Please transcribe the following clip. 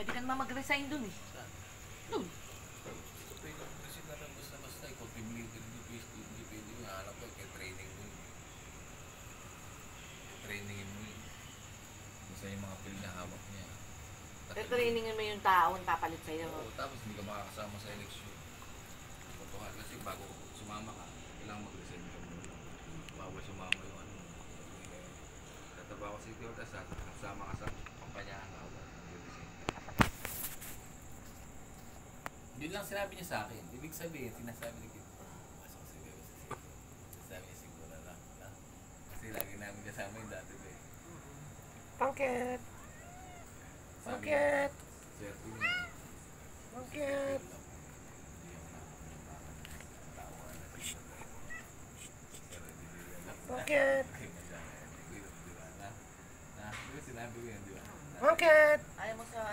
Pwede ka naman mag-resign dun eh. Dun. Kasi na basta ikaw team leader, hindi pwede yung alam ko, kaya training mo yun. Trainingin mo yun. Basta yung mga pill na hawak niya. Trainingin mo yung taong papalit sa'yo. Oo, tapos hindi ka makakasama sa eleksyon. Totoo kasi bago sumama ka, kailangan mag-resign ka muna. Bawal sumama yung ano. Tataba ko si Tio, tapos kasama ka sa kampanyahan na ako. Yun lang sinabi niya sa akin. Ibig sabihin, sinasabi ni Kit. Sinasabi niya siguro lang. Kasi lagi namin kasama yung dati ko eh. Bakit? Sabi Bakit? niya, Sir, yun yun. Bakit? Bakit? Sinabi ko yun, di ba? Bakit? Bakit? Ayaw mo sa